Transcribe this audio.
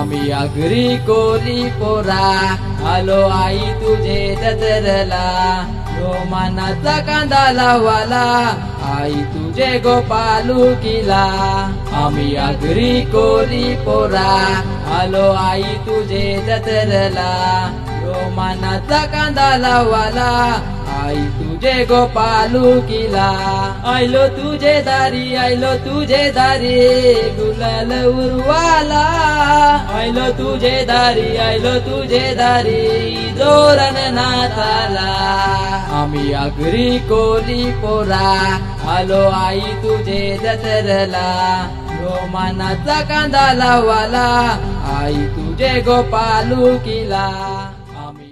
आम्ही आगरी कोली पोरा आलो आई तुझे जत्रला रोमानाचा कांदा लावाला आई तुझे गोपालुकीला आम्ही आगरी कोली पोरा आलो आई तुझे जत्रला रोमानाचा कांदा लावाला आई तुझे गोपालुकीला आयलो तुझे दारी गुलाल उरवाला आयलो तुझे दारी जोरन नाचाला आम्ही आगरी कोली पोरा आलो आई तुझे जत्रला रोमानाचा कांदा लावाला आई तुझे गोपालुकीला।